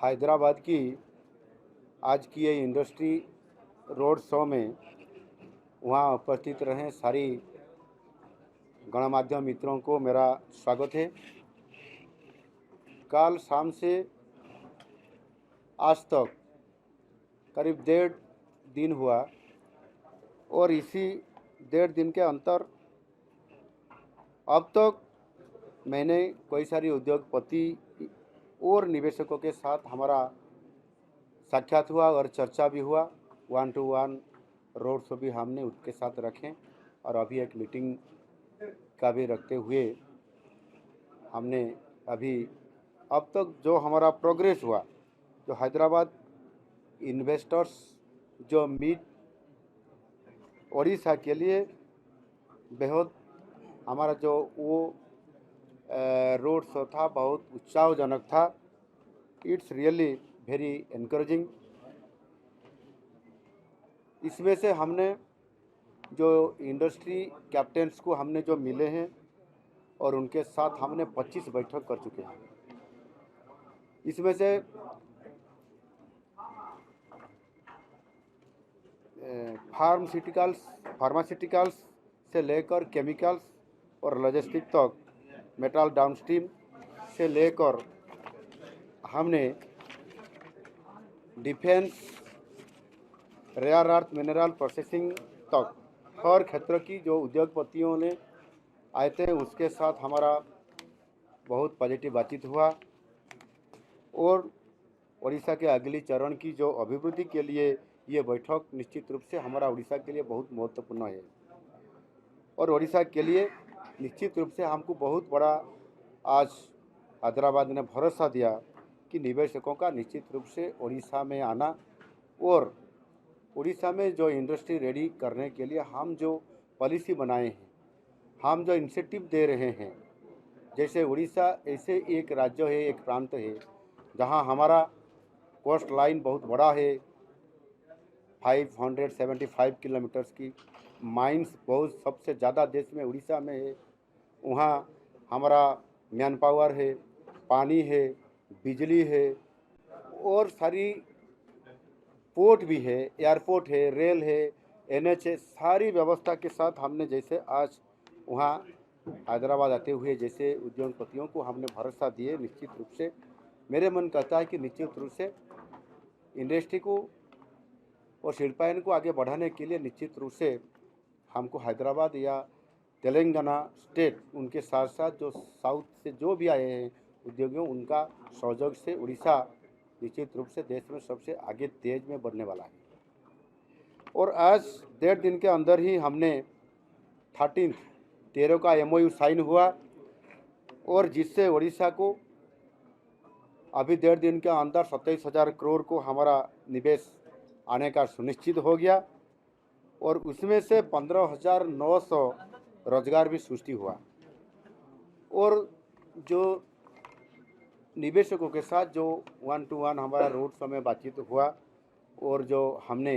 हैदराबाद की आज की ये इंडस्ट्री रोड शो में वहाँ उपस्थित रहे सारी गणमाध्यम मित्रों को मेरा स्वागत है। कल शाम से आज तक करीब 1.5 दिन हुआ और इसी 1.5 दिन के अंतर अब तक मैंने कई सारी उद्योगपति और निवेशकों के साथ हमारा साक्षात हुआ और चर्चा भी हुआ। 1-to-1 रोड शो भी हमने उनके साथ रखे और अभी एक मीटिंग का भी रखते हुए हमने अभी अब तक जो हमारा प्रोग्रेस हुआ, जो हैदराबाद इन्वेस्टर्स जो मीट ओडिशा के लिए बेहद हमारा जो वो रोड शो था बहुत उत्साहजनक था। It's really very encouraging. इसमें से हमने जो इंडस्ट्री कैप्टन्स को हमने जो मिले हैं और उनके साथ हमने 25 बैठक कर चुके हैं। इसमें से फार्मास्यूटिकल्स से लेकर केमिकल्स और लॉजिस्टिक तक, मेटल डाउनस्ट्रीम से लेकर हमने defence, rare earth mineral processing तक हर क्षेत्र की जो उद्योगपतियों ने आए थे उसके साथ हमारा बहुत पॉजिटिव बातचीत हुआ और उड़ीसा के अगली चरण की जो अभिवृद्धि के लिए ये बैठक निश्चित रूप से हमारा उड़ीसा के लिए बहुत महत्वपूर्ण है और उड़ीसा के लिए निश्चित रूप से हमको बहुत बड़ा आज हैदराबाद ने भरोसा दिया कि निवेशकों का निश्चित रूप से उड़ीसा में आना और उड़ीसा में जो इंडस्ट्री रेडी करने के लिए हम जो पॉलिसी बनाए हैं, हम जो इंसेंटिव दे रहे हैं, जैसे उड़ीसा ऐसे एक राज्य है, एक प्रांत है जहां हमारा कोस्ट लाइन बहुत बड़ा है, 575 किलोमीटर्स की माइंस बहुत सबसे ज़्यादा देश में उड़ीसा में है। वहाँ हमारा मैन पावर है, पानी है, बिजली है और सारी पोर्ट भी है, एयरपोर्ट है, रेल है, एनएच है, सारी व्यवस्था के साथ हमने जैसे आज वहाँ हैदराबाद आते हुए जैसे उद्योगपतियों को हमने भरोसा दिए, निश्चित रूप से मेरे मन कहता है कि निश्चित रूप से इंडस्ट्री को और शिल्पायन को आगे बढ़ाने के लिए निश्चित रूप से हमको हैदराबाद या तेलंगाना स्टेट उनके साथ साथ जो साउथ से जो भी आए हैं उद्योगियों, उनका सहयोग से उड़ीसा निश्चित रूप से देश में सबसे आगे तेज में बढ़ने वाला है। और आज 1.5 दिन के अंदर ही हमने 13 का MOU साइन हुआ और जिससे उड़ीसा को अभी 1.5 दिन के अंदर 27,000 करोड़ को हमारा निवेश आने का सुनिश्चित हो गया और उसमें से 15,900 रोजगार भी सृष्टि हुआ। और जो निवेशकों के साथ जो 1-to-1 हमारा रोड शो में बातचीत हुआ और जो हमने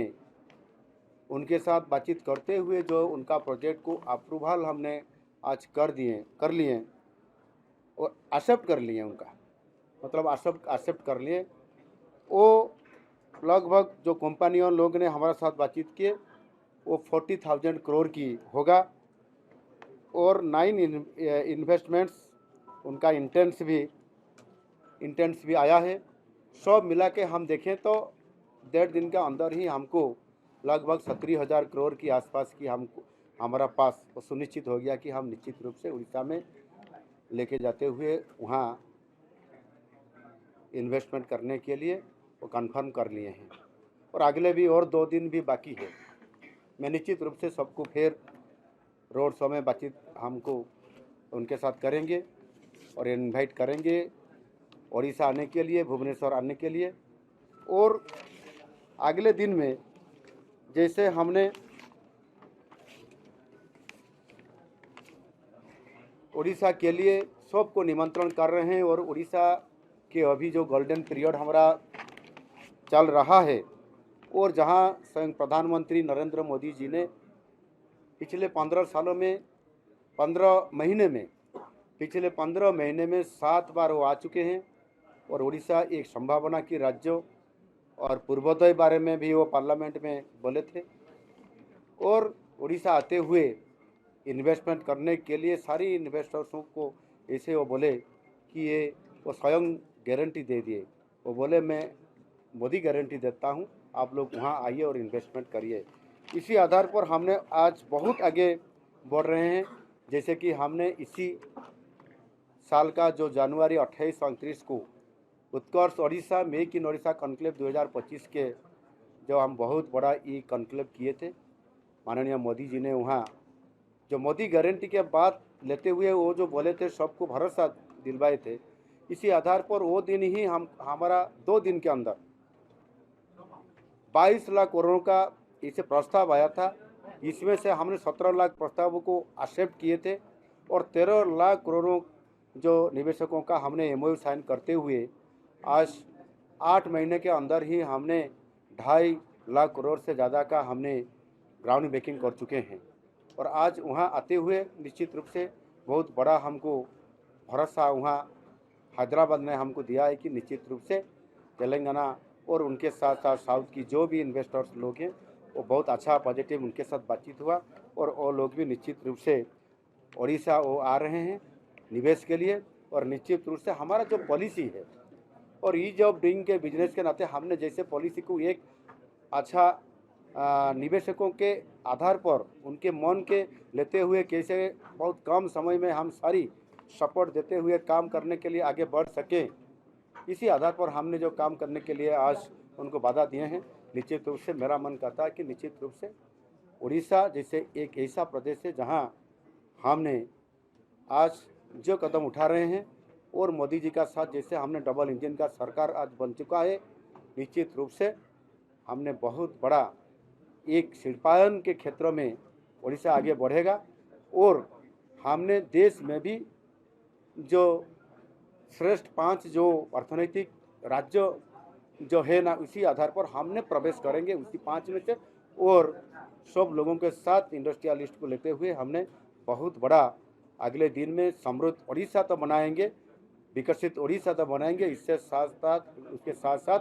उनके साथ बातचीत करते हुए जो उनका प्रोजेक्ट को अप्रूवल हमने आज कर लिए और एक्सेप्ट कर लिए, उनका मतलब एक्सेप्ट कर लिए। वो लगभग जो कंपनियों लोग ने हमारे साथ बातचीत किए वो 40,000 करोड़ की होगा और 9 इन्वेस्टमेंट्स उनका इंटेंस भी आया है। सब मिला के हम देखें तो 1.5 दिन के अंदर ही हमको लगभग 17,000 करोड़ की आसपास की हमारा पास सुनिश्चित हो गया कि हम निश्चित रूप से उड़ीसा में लेके जाते हुए वहाँ इन्वेस्टमेंट करने के लिए वो कन्फर्म कर लिए हैं और अगले भी और 2 दिन भी बाकी है। मैं निश्चित रूप से सबको फिर रोड शो में बातचीत हमको उनके साथ करेंगे और इनवाइट करेंगे उड़ीसा आने के लिए, भुवनेश्वर आने के लिए। और अगले दिन में जैसे हमने उड़ीसा के लिए सबको निमंत्रण कर रहे हैं और उड़ीसा के अभी जो गोल्डन पीरियड हमारा चल रहा है और जहां स्वयं प्रधानमंत्री नरेंद्र मोदी जी ने पिछले 15 महीने में 7 बार वो आ चुके हैं और उड़ीसा एक संभावना की राज्य और पूर्वोदय बारे में भी वो पार्लियामेंट में बोले थे। और उड़ीसा आते हुए इन्वेस्टमेंट करने के लिए सारी इन्वेस्टर्सों को ऐसे वो बोले कि ये वो स्वयं गारंटी दे दिए। वो बोले मैं मोदी गारंटी देता हूँ, आप लोग वहाँ आइए और इन्वेस्टमेंट करिए। इसी आधार पर हमने आज बहुत आगे बढ़ रहे हैं। जैसे कि हमने इसी साल का जो जनवरी 28 और 29 को Utkarsh Odisha make in Odisha conclave 2025 के जो हम बहुत बड़ा ये कॉन्क्लेव किए थे, माननीय मोदी जी ने वहाँ जो मोदी गारंटी के बात लेते हुए वो जो बोले थे सबको भरोसा दिलवाए थे। इसी आधार पर वो दिन ही हमारा 2 दिन के अंदर 22 लाख करोड़ का इसे प्रस्ताव आया था। इसमें से हमने 17 लाख प्रस्तावों को एक्सेप्ट किए थे और 13 लाख करोड़ों जो निवेशकों का हमने एमओयू साइन करते हुए आज 8 महीने के अंदर ही हमने 2.5 लाख करोड़ से ज़्यादा का हमने ग्राउंड ब्रेकिंग कर चुके हैं। और आज वहाँ आते हुए निश्चित रूप से बहुत बड़ा हमको भरोसा वहाँ हैदराबाद ने हमको दिया है कि निश्चित रूप से तेलंगाना और उनके साथ साथ साउथ की जो भी इन्वेस्टर्स लोग हैं वो बहुत अच्छा पॉजिटिव उनके साथ बातचीत हुआ और वो लोग भी निश्चित रूप से उड़ीसा वो आ रहे हैं निवेश के लिए। और निश्चित रूप से हमारा जो पॉलिसी है और ईज ऑफ डूइंग के बिजनेस के नाते हमने जैसे पॉलिसी को एक अच्छा निवेशकों के आधार पर उनके मन के लेते हुए कैसे बहुत कम समय में हम सारी सपोर्ट देते हुए काम करने के लिए आगे बढ़ सकें, इसी आधार पर हमने जो काम करने के लिए आज उनको बाधा दिए हैं। निश्चित रूप से मेरा मन कहता है कि निश्चित रूप से उड़ीसा जैसे एक ऐसा प्रदेश है जहां हमने आज जो कदम उठा रहे हैं और मोदी जी का साथ जैसे हमने डबल इंजन का सरकार आज बन चुका है, निश्चित रूप से हमने बहुत बड़ा एक शिल्पायन के क्षेत्र में उड़ीसा आगे बढ़ेगा। और हमने देश में भी जो श्रेष्ठ 5 जो अर्थनैतिक राज्य जो है ना, उसी आधार पर हमने प्रवेश करेंगे उसी 5 में से। और सब लोगों के साथ इंडस्ट्रियलिस्ट को लेते हुए हमने बहुत बड़ा अगले दिन में समृद्ध उड़ीसा तो बनाएंगे, विकसित उड़ीसा तो बनाएंगे। इससे साथ साथ उसके साथ साथ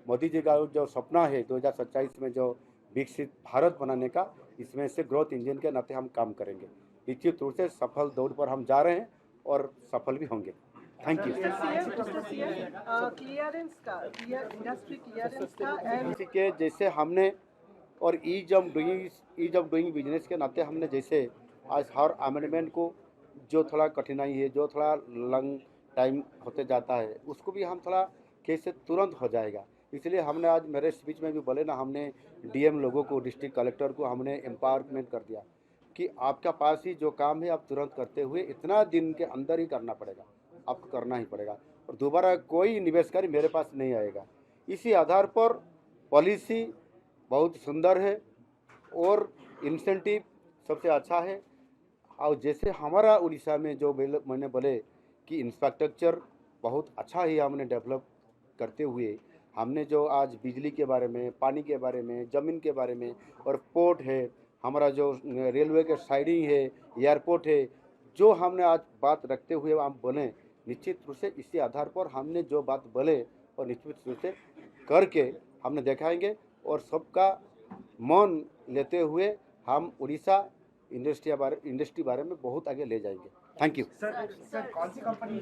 मोदी जी का जो सपना है 2027 में जो विकसित भारत बनाने का, इसमें से ग्रोथ इंजन के नाते हम काम करेंगे। निश्चित रूप से सफल दौड़ पर हम जा रहे हैं और सफल भी होंगे। Thank you. इसी के जैसे हमने और ईज ऑफ डूइंग बिजनेस के नाते हमने जैसे आज हर अमेंडमेंट को जो थोड़ा कठिनाई है, जो थोड़ा लॉन्ग टाइम होते जाता है, उसको भी हम थोड़ा कैसे तुरंत हो जाएगा। इसलिए हमने आज मेरे स्पीच में भी बोले ना, हमने डीएम लोगों को, डिस्ट्रिक्ट कलेक्टर को हमने एम्पावरमेंट कर दिया कि आपका पास ही जो काम है आप तुरंत करते हुए इतना दिन के अंदर ही करना पड़ेगा, आपको करना ही पड़ेगा और दोबारा कोई निवेशकारी मेरे पास नहीं आएगा। इसी आधार पर पॉलिसी बहुत सुंदर है और इंसेंटिव सबसे अच्छा है। और जैसे हमारा उड़ीसा में जो मैंने बोले कि इंफ्रास्ट्रक्चर बहुत अच्छा ही हमने डेवलप करते हुए हमने जो आज बिजली के बारे में, पानी के बारे में, ज़मीन के बारे में और पोर्ट है, हमारा जो रेलवे के साइडिंग है, एयरपोर्ट है, जो हमने आज बात रखते हुए हम बोले, निश्चित रूप से इसी आधार पर हमने जो बात बोले और निश्चित रूप से करके हमने दिखाएंगे और सबका मन लेते हुए हम उड़ीसा इंडस्ट्री बारे में बहुत आगे ले जाएंगे। Thank you. सर कौन सी कंपनी